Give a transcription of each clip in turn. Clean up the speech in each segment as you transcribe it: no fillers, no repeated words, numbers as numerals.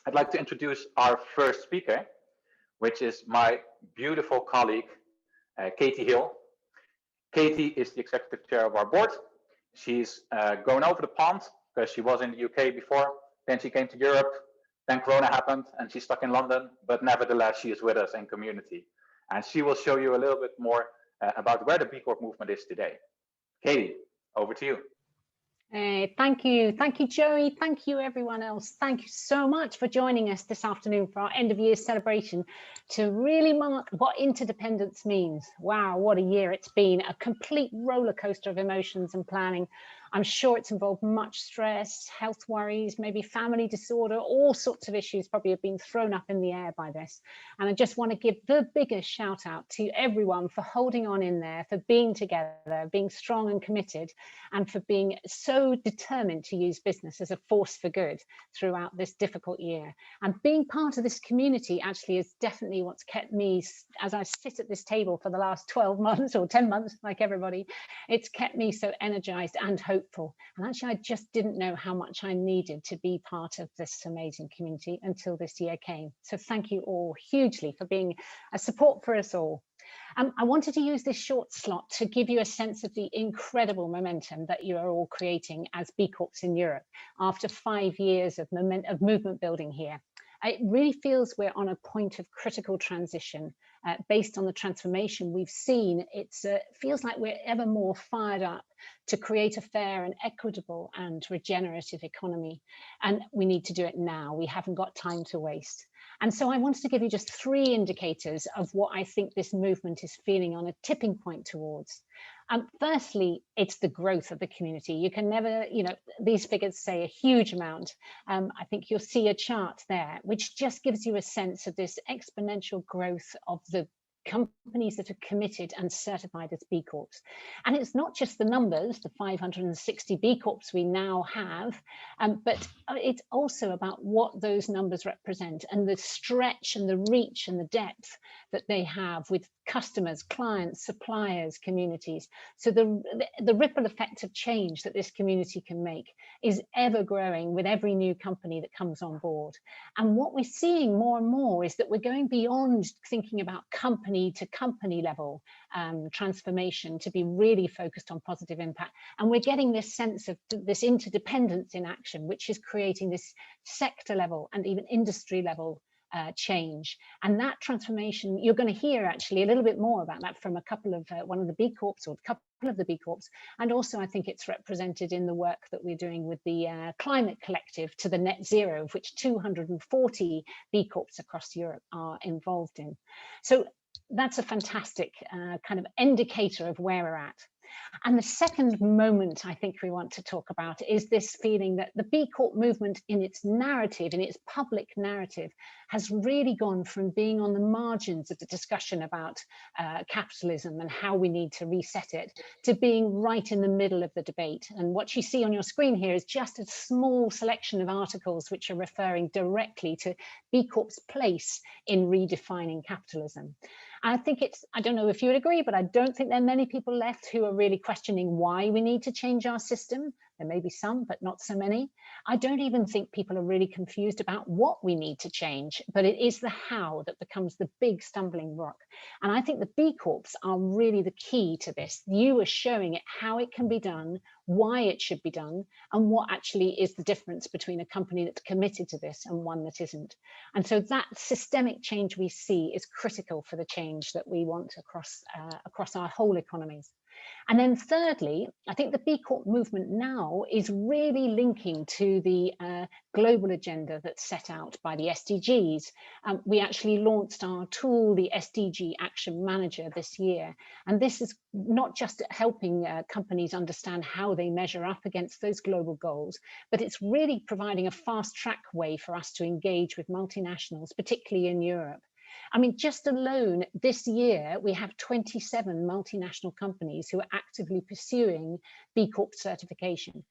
I'd like to introduce our first speaker, which is my beautiful colleague, Katie Hill. Katie is the executive chair of our board. She's going over the pond because she was in the UK before, then she came to Europe, then Corona happened and she's stuck in London, but nevertheless, she is with us in community. And she will show you a little bit more about where the B Corp movement is today. Katie, over to you. Thank you, Joey. Thank you, everyone else. Thank you so much for joining us this afternoon for our end of year celebration to really mark what interdependence means. Wow, what a year it's been, a complete roller coaster of emotions and planning. I'm sure it's involved much stress, health worries, maybe family disorder, all sorts of issues probably have been thrown up in the air by this. And I just want to give the biggest shout out to everyone for holding on in there, for being together, being strong and committed, and for being so determined to use business as a force for good throughout this difficult year. And being part of this community actually is definitely what's kept me, as I sit at this table for the last 12 months or 10 months, like everybody, it's kept me so energized and hopeful. And actually, I just didn't know how much I needed to be part of this amazing community until this year came. So thank you all hugely for being a support for us all. I wanted to use this short slot to give you a sense of the incredible momentum that you are all creating as B Corps in Europe after 5 years of movement building here. It really feels we're on a point of critical transition based on the transformation we've seen. It feels like we're ever more fired up to create a fair and equitable and regenerative economy. And we need to do it now. We haven't got time to waste. And so I wanted to give you just 3 indicators of what I think this movement is feeling on a tipping point towards. Firstly, it's the growth of the community. You can never, these figures say a huge amount. I think you'll see a chart there, which just gives you a sense of this exponential growth of the companies that are committed and certified as B Corps. And it's not just the numbers, the 560 B Corps we now have, but it's also about what those numbers represent and the stretch and the reach and the depth that they have with customers, clients, suppliers, communities. So the ripple effect of change that this community can make is ever growing with every new company that comes on board. And what we're seeing more and more is that we're going beyond thinking about company to company level transformation to be really focused on positive impact. And we're getting this sense of this interdependence in action, which is creating this sector level and even industry level change. And that transformation, you're going to hear actually a little bit more about that from a couple of one of the B Corps or a couple of the B Corps. And also I think it's represented in the work that we're doing with the Climate Collective to the Net Zero, of which 240 B Corps across Europe are involved in. So that's a fantastic kind of indicator of where we're at. And the second moment I think we want to talk about is this feeling that the B Corp movement in its narrative, in its public narrative, has really gone from being on the margins of the discussion about capitalism and how we need to reset it to being right in the middle of the debate. And what you see on your screen here is just a small selection of articles which are referring directly to B Corp's place in redefining capitalism. I think I don't know if you would agree, but I don't think there are many people left who are really questioning why we need to change our system. There may be some, but not so many. I don't even think people are really confused about what we need to change, but it is the how that becomes the big stumbling block. And I think the B Corps are really the key to this. You are showing it how it can be done, why it should be done, and what actually is the difference between a company that's committed to this and one that isn't. And so that systemic change we see is critical for the change that we want across our whole economies. And then thirdly, I think the B Corp movement now is really linking to the global agenda that's set out by the SDGs. We actually launched our tool, the SDG Action Manager, this year. And this is not just helping companies understand how they measure up against those global goals, but it's really providing a fast track way for us to engage with multinationals, particularly in Europe. I mean, just alone this year, we have 27 multinational companies who are actively pursuing B Corp certification.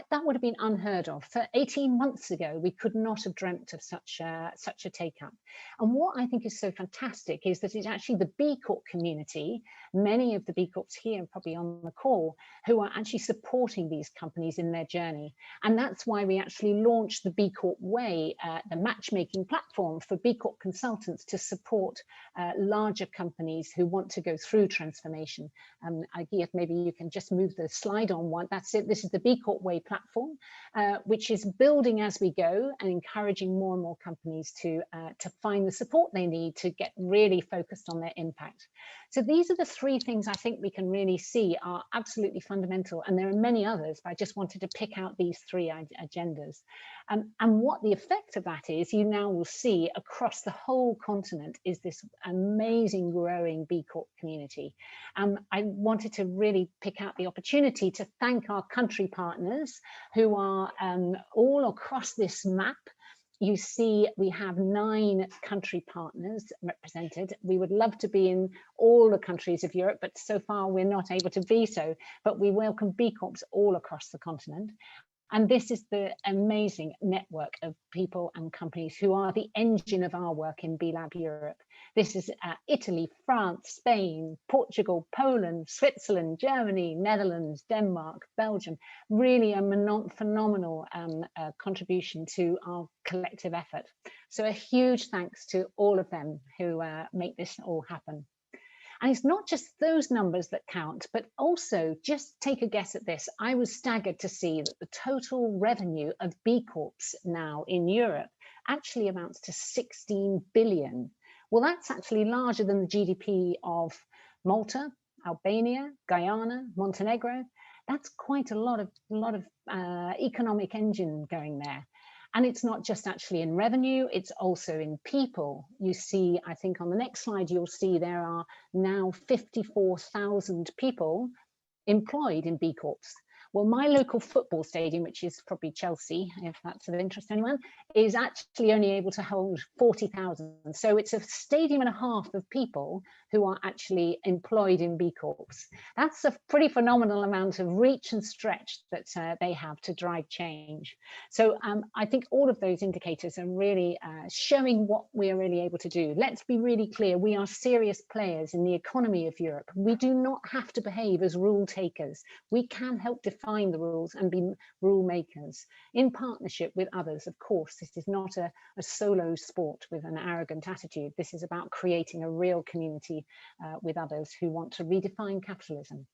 That would have been unheard of. 18 months ago, we could not have dreamt of such a take-up. And what I think is so fantastic is that it's actually the B Corp community, many of the B Corps here, probably on the call, who are actually supporting these companies in their journey. And that's why we actually launched the B Corp Way, the matchmaking platform for B Corp consultants to support larger companies who want to go through transformation. Agiyat, maybe you can just move the slide on one. That's it. This is the B Corp Way platform, which is building as we go and encouraging more and more companies to find the support they need to get really focused on their impact. So these are the three things I think we can really see are absolutely fundamental. And there are many others, but I just wanted to pick out these three agendas. And what the effect of that is, you now will see across the whole continent is this amazing growing B Corp community. I wanted to really pick out the opportunity to thank our country partners who are all across this map. You see, we have 9 country partners represented. We would love to be in all the countries of Europe, but so far we're not able to be so. But we welcome B Corps all across the continent. And this is the amazing network of people and companies who are the engine of our work in B Lab Europe. This is Italy, France, Spain, Portugal, Poland, Switzerland, Germany, Netherlands, Denmark, Belgium. Really a phenomenal contribution to our collective effort. So a huge thanks to all of them who make this all happen. And it's not just those numbers that count, but also just take a guess at this. I was staggered to see that the total revenue of B Corps now in Europe actually amounts to 16 billion. Well, that's actually larger than the GDP of Malta, Albania, Guyana, Montenegro. That's quite a lot of economic engine going there. And it's not just actually in revenue, it's also in people. You see, I think on the next slide, you'll see there are now 54,000 people employed in B Corps. Well, my local football stadium, which is probably Chelsea, if that's of interest to anyone, is actually only able to hold 40,000. So it's a stadium and a half of people who are actually employed in B Corps. That's a pretty phenomenal amount of reach and stretch that they have to drive change. So I think all of those indicators are really showing what we are really able to do. Let's be really clear, we are serious players in the economy of Europe. We do not have to behave as rule takers. We can help define the rules and be rule makers in partnership with others. Of course, this is not a solo sport with an arrogant attitude. This is about creating a real community with others who want to redefine capitalism.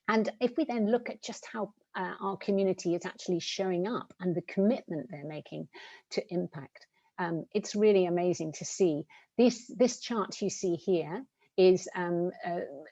And if we then look at just how our community is actually showing up and the commitment they're making to impact, it's really amazing to see. This chart you see here is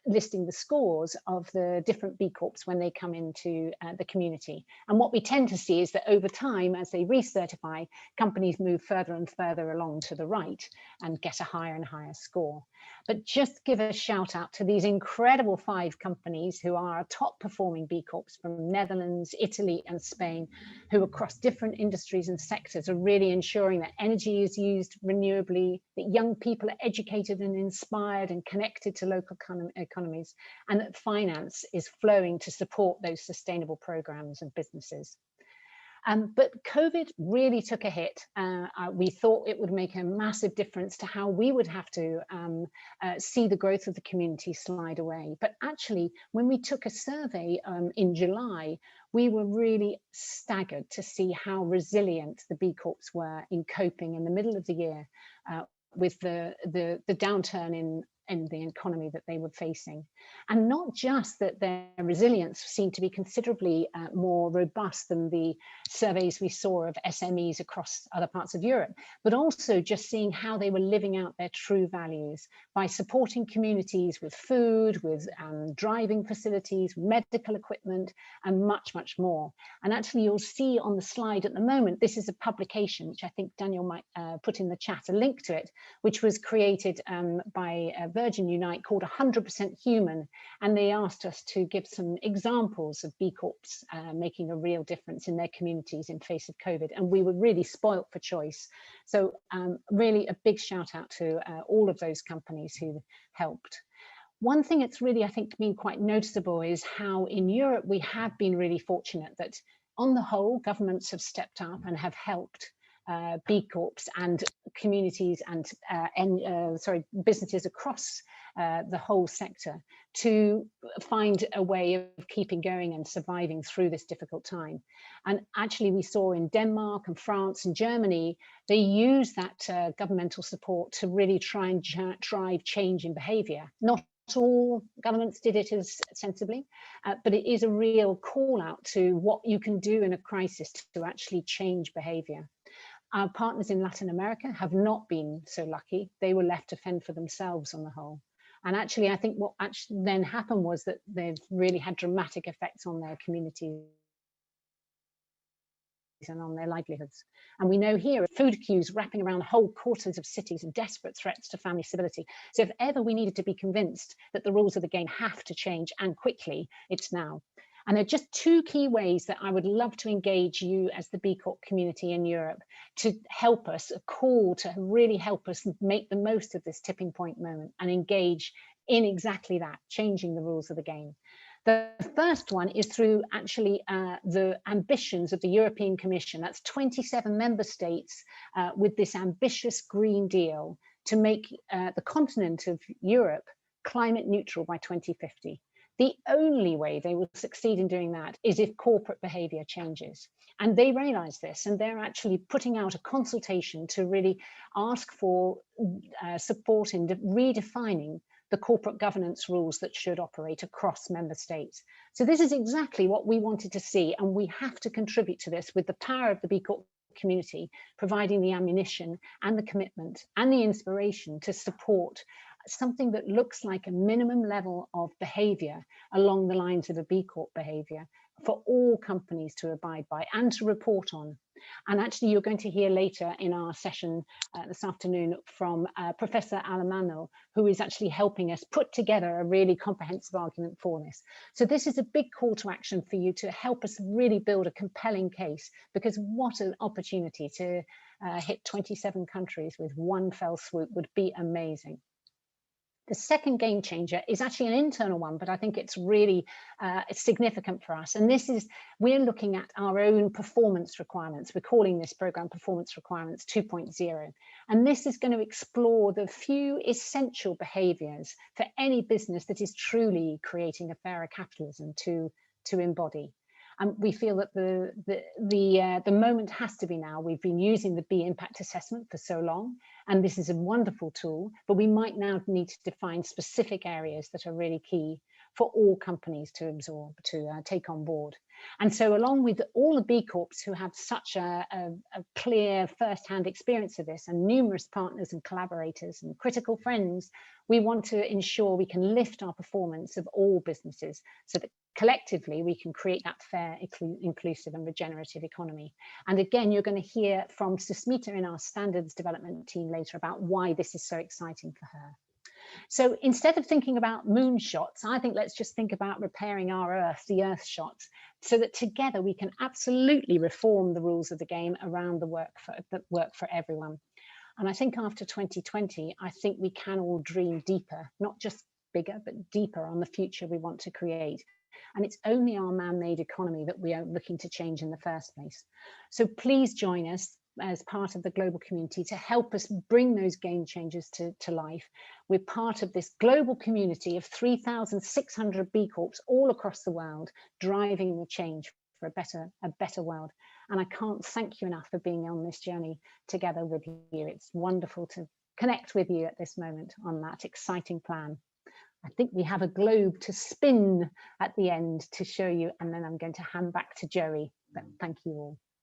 listing the scores of the different B Corps when they come into the community. And what we tend to see is that over time, as they recertify, companies move further and further along to the right and get a higher and higher score. But just give a shout out to these incredible 5 companies who are top performing B Corps from Netherlands, Italy and Spain, who across different industries and sectors are really ensuring that energy is used renewably, that young people are educated and inspired and connected to local economies, and that finance is flowing to support those sustainable programs and businesses. But COVID really took a hit. We thought it would make a massive difference to how we would have to see the growth of the community slide away. But actually, when we took a survey in July, we were really staggered to see how resilient the B Corps were in coping in the middle of the year with the downturn in the economy that they were facing. And not just that their resilience seemed to be considerably more robust than the surveys we saw of SMEs across other parts of Europe, but also just seeing how they were living out their true values by supporting communities with food, with driving facilities, medical equipment, and much, much more. And actually, you'll see on the slide at the moment, this is a publication, which I think Daniel might put in the chat, a link to it, which was created by Virgin Unite called 100% Human, and they asked us to give some examples of B Corps making a real difference in their communities in face of COVID, and we were really spoilt for choice. So really a big shout out to all of those companies who helped. One thing that's really, I think, been quite noticeable is how in Europe we have been really fortunate that on the whole, governments have stepped up and have helped B Corps and communities and businesses across the whole sector to find a way of keeping going and surviving through this difficult time. And actually we saw in Denmark and France and Germany, they use that governmental support to really try and drive change in behaviour. Not all governments did it as sensibly, but it is a real call out to what you can do in a crisis to actually change behaviour. Our partners in Latin America have not been so lucky. They were left to fend for themselves on the whole. And actually, I think what actually then happened was that they've really had dramatic effects on their communities and on their livelihoods. And we know here food queues wrapping around whole quarters of cities and desperate threats to family stability. So if ever we needed to be convinced that the rules of the game have to change and quickly, it's now. And there are just two key ways that I would love to engage you as the B Corp community in Europe to help us, a call to really help us make the most of this tipping point moment and engage in exactly that, changing the rules of the game. The first one is through actually the ambitions of the European Commission. That's 27 member states with this ambitious Green Deal to make the continent of Europe climate neutral by 2050. The only way they will succeed in doing that is if corporate behavior changes. And they realize this, and they're actually putting out a consultation to really ask for support in redefining the corporate governance rules that should operate across member states. So this is exactly what we wanted to see, and we have to contribute to this with the power of the B Corp community, providing the ammunition and the commitment and the inspiration to support something that looks like a minimum level of behavior along the lines of a B Corp behavior for all companies to abide by and to report on. And actually, you're going to hear later in our session this afternoon from Professor Alemano, who is actually helping us put together a really comprehensive argument for this. So this is a big call to action for you to help us really build a compelling case, because what an opportunity to hit 27 countries with one fell swoop would be amazing. The second game changer is actually an internal one, but I think it's really significant for us. And this is, we're looking at our own performance requirements. We're calling this program Performance Requirements 2.0. And this is going to explore the few essential behaviors for any business that is truly creating a fairer capitalism to embody. And we feel that the moment has to be now. We've been using the B impact assessment for so long, and this is a wonderful tool, but we might now need to define specific areas that are really key for all companies to absorb, to take on board. And so along with all the B Corps who have such a clear first-hand experience of this, and numerous partners and collaborators and critical friends, we want to ensure we can lift our performance of all businesses so that collectively we can create that fair, inclusive and regenerative economy. And again, you're going to hear from Susmita in our standards development team later about why this is so exciting for her. So instead of thinking about moonshots, I think let's just think about repairing our Earth, the Earth shots, so that together we can absolutely reform the rules of the game around the work for everyone. And I think after 2020, I think we can all dream deeper, not just bigger, but deeper on the future we want to create. And it's only our man-made economy that we are looking to change in the first place. So please join us as part of the global community to help us bring those game changers to life. We're part of this global community of 3,600 B Corps all across the world, driving the change for a better world. And I can't thank you enough for being on this journey together with you. It's wonderful to connect with you at this moment on that exciting plan. I think we have a globe to spin at the end to show you, and then I'm going to hand back to Joey. But thank you all.